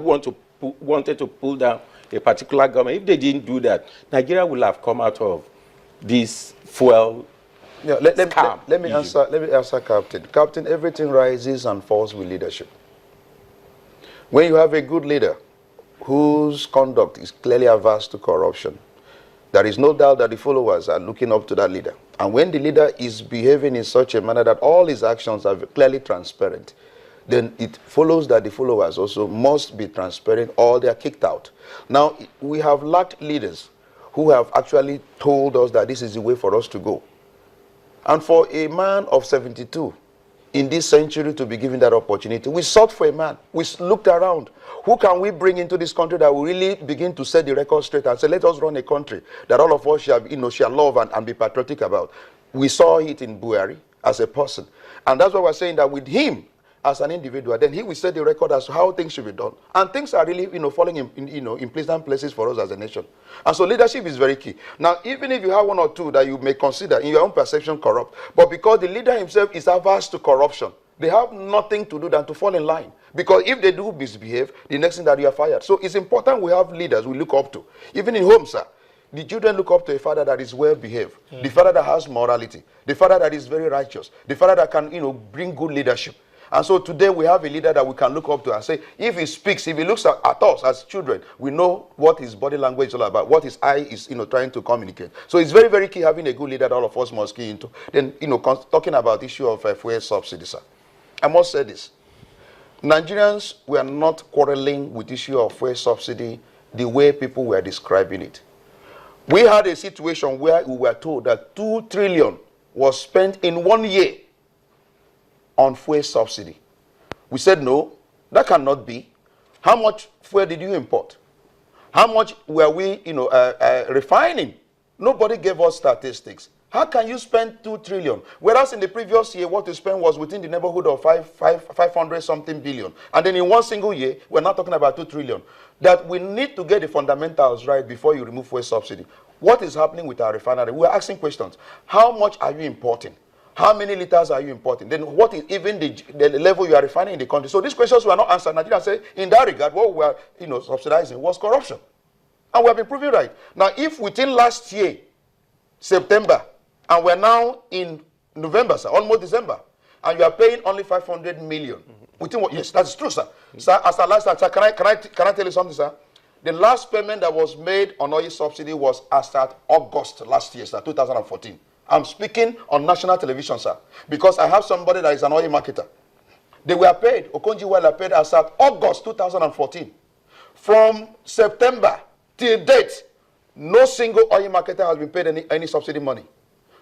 wanted to pull down a particular government, if they didn't do that, Nigeria will have come out of this fuel let me answer Captain. Captain, everything rises and falls with leadership. When you have a good leader whose conduct is clearly averse to corruption, there is no doubt that the followers are looking up to that leader. And when the leader is behaving in such a manner that all his actions are clearly transparent, then it follows that the followers also must be transparent or they are kicked out. Now, we have lacked leaders who have actually told us that this is the way for us to go. And for a man of 72 in this century to be given that opportunity, we sought for a man. We looked around. Who can we bring into this country that will really begin to set the record straight and say, let us run a country that all of us shall love and be patriotic about? We saw it in Buhari as a person. And that's why we're saying that with him as an individual, then he will set the record as to how things should be done. And things are really, falling in pleasant places for us as a nation. And so leadership is very key. Now, even if you have one or two that you may consider in your own perception corrupt, but because the leader himself is averse to corruption, they have nothing to do than to fall in line. Because if they do misbehave, the next thing that you are fired. So it's important we have leaders we look up to. Even in home, sir, the children look up to a father that is well behaved, the father that has morality, the father that is very righteous, the father that can, bring good leadership. And so today we have a leader that we can look up to and say, if he speaks, if he looks at us as children, we know what his body language is all about, what his eye is, trying to communicate. So it's very, very key having a good leader that all of us must key into. Then, talking about the issue of fuel subsidy, sir. I must say this. Nigerians were not quarreling with the issue of fuel subsidy the way people were describing it. We had a situation where we were told that 2 trillion was spent in 1 year on fuel subsidy. We said, no, that cannot be. How much fuel did you import? How much were we, refining? Nobody gave us statistics. How can you spend 2 trillion? Whereas in the previous year, what you spent was within the neighborhood of 500 something billion. And then in one single year, we're not talking about 2 trillion. That we need to get the fundamentals right before you remove fuel subsidy. What is happening with our refinery? We're asking questions. How much are you importing? How many liters are you importing? Then what is even the level you are refining in the country? So these questions were not answered. Nigeria said, in that regard, what we were subsidizing was corruption. And we have been proving right. Now, if within last year, September, and we're now in November, sir, almost December, and you are paying only 500 million. Within what? Yes, that's true, sir. Sir, as a last time, sir, can I tell you something, sir? The last payment that was made on oil subsidy was as at August last year, sir, 2014. I'm speaking on national television, sir, because I have somebody that is an oil marketer. They were paid, Okonjo-Iweala paid as at August 2014. From September till date, no single oil marketer has been paid any subsidy money.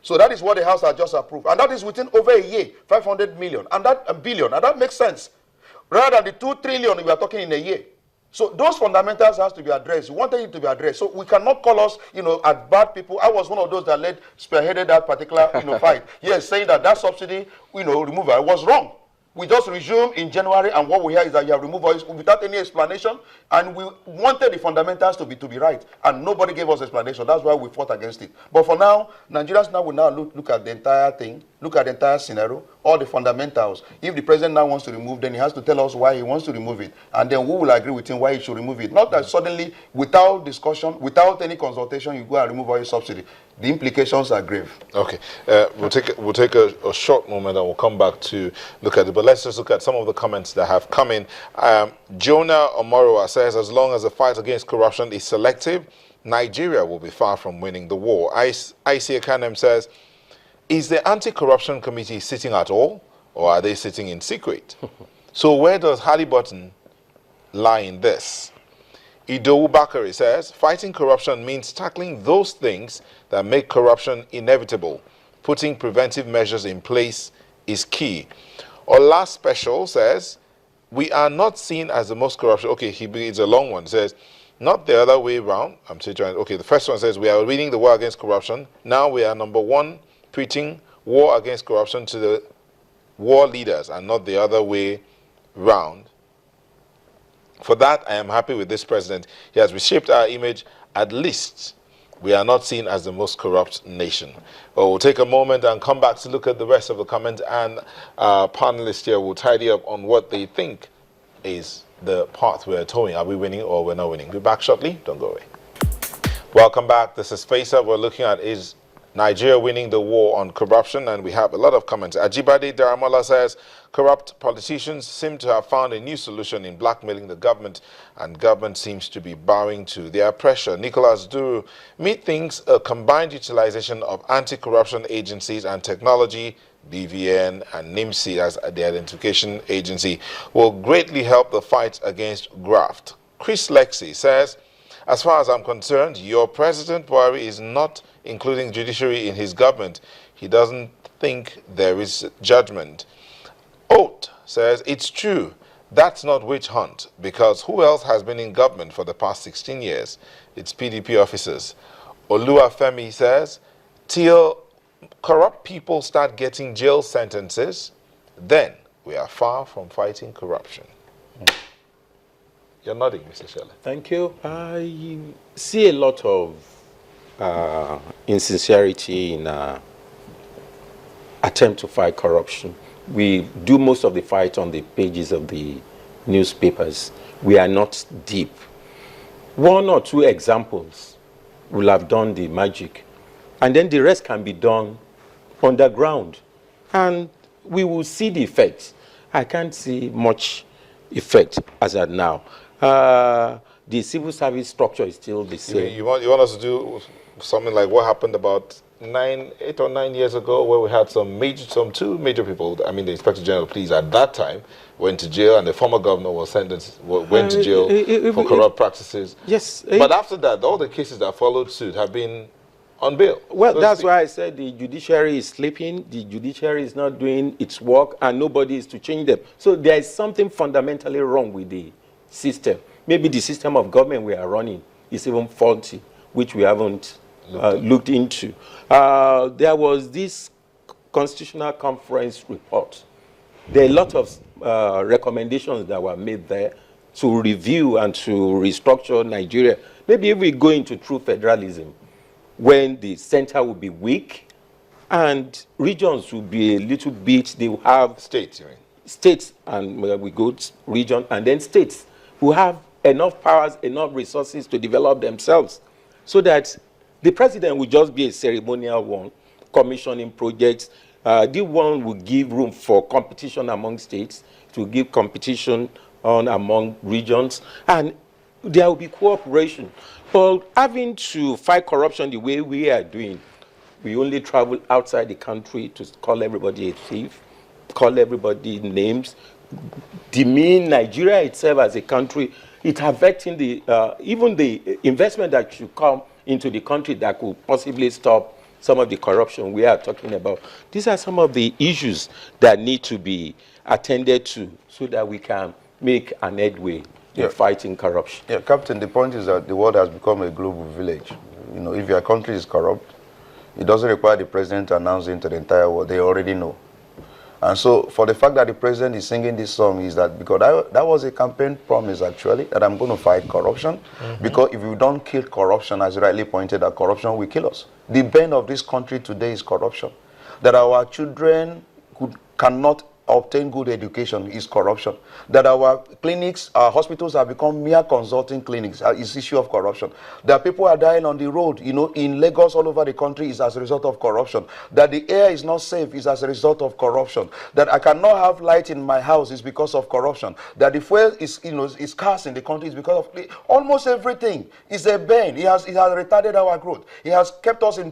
So that is what the House has just approved. And that is within over a year, 500 million, and that a billion. And that makes sense. Rather than the 2 trillion we are talking in a year. So those fundamentals has to be addressed. We wanted it to be addressed. So we cannot call us, as bad people. I was one of those that spearheaded that particular, fight. Yes, saying that subsidy, removal was wrong. We just resumed in January, and what we hear is that you have removed oil without any explanation, and we wanted the fundamentals to be right, and nobody gave us explanation. That's why we fought against it. But for now, Nigerians now will now look at the entire thing, look at the entire scenario, all the fundamentals. If the president now wants to remove, then he has to tell us why he wants to remove it, and then we will agree with him why he should remove it. Not that suddenly, without discussion, without any consultation, you go and remove oil subsidy. The implications are grave. Okay, we'll take a short moment and we'll come back to look at it. But let's just look at some of the comments that have come in. Jonah Omoroa says, as long as the fight against corruption is selective, Nigeria will be far from winning the war. IC Akanem says, is the anti-corruption committee sitting at all, or are they sitting in secret? So where does Halliburton lie in this? Idowu Bakari says, fighting corruption means tackling those things that make corruption inevitable. Putting preventive measures in place is key. Ola Special says, we are not seen as the most corruption. Okay, it's a long one. It says, not the other way around. I'm still trying. Okay, the first one says, we are winning the war against corruption. Now we are number one, preaching war against corruption to the war leaders and not the other way round. For that, I am happy with this president. He has reshaped our image. At least we are not seen as the most corrupt nation. Well, we'll take a moment and come back to look at the rest of the comments, and our panelists here will tidy up on what they think is the path we're towing. Are we winning or we're not winning? We'll be back shortly. Don't go away. Welcome back. This is Face Up. We're looking at is Nigeria winning the war on corruption, and we have a lot of comments. Ajibade Daramola says, corrupt politicians seem to have found a new solution in blackmailing the government, and government seems to be bowing to their pressure. Nicholas Duru, methinks a combined utilization of anti-corruption agencies and technology, BVN and NIMSI as the identification agency, will greatly help the fight against graft. Chris Lexi says, as far as I'm concerned, your President Buhari is not including judiciary in his government. He doesn't think there is judgment. Oat says, it's true. That's not witch hunt, because who else has been in government for the past 16 years? It's PDP officers. Oluwafemi says, till corrupt people start getting jail sentences, then we are far from fighting corruption. You're nodding, Mr. Shelley. Thank you. I see a lot of insincerity in attempt to fight corruption. We do most of the fight on the pages of the newspapers. We are not deep. One or two examples will have done the magic, and then the rest can be done underground, and we will see the effects. I can't see much effect as at now. The civil service structure is still the same. You want us to do something like what happened about 8 or 9 years ago, where we had two major people. I mean, the Inspector General of Police at that time went to jail, and the former governor was sentenced, went to jail for corrupt practices. Yes. But after that, all the cases that followed suit have been on bail. Well, so that's why I said the judiciary is sleeping, the judiciary is not doing its work, and nobody is to change them. So there is something fundamentally wrong with the system. Maybe the system of government we are running is even faulty, which we haven't looked into. There was this Constitutional Conference report. There are a lot of recommendations that were made there to review and to restructure Nigeria. Maybe if we go into true federalism, when the center will be weak and regions will be a little bit, they will have states, you mean? States, and we go to region, and then states who have enough powers, enough resources to develop themselves, so that the president will just be a ceremonial one, commissioning projects. The one will give room for competition among states, to give competition on among regions, and there will be cooperation. But having to fight corruption the way we are doing, we only travel outside the country to call everybody a thief, call everybody names, demean Nigeria itself as a country. It's affecting the even the investment that should come into the country that could possibly stop some of the corruption we are talking about. These are some of the issues that need to be attended to so that we can make an headway in fighting corruption. Yeah, Captain, the point is that the world has become a global village. You know, if your country is corrupt, it doesn't require the president to announce it to the entire world. They already know. And so, for the fact that the president is singing this song is that because that was a campaign promise, actually, that I'm going to fight corruption. Because if we don't kill corruption, as you rightly pointed out, corruption will kill us. The bane of this country today is corruption. That our children cannot obtain good education is corruption. That our clinics, our hospitals have become mere consulting clinics is issue of corruption. That people are dying on the road, you know, in Lagos, all over the country is as a result of corruption. That the air is not safe is as a result of corruption. That I cannot have light in my house is because of corruption. That the fuel is, you know, is scarce in the country is because of almost everything is a bane. It has retarded our growth. It has kept us in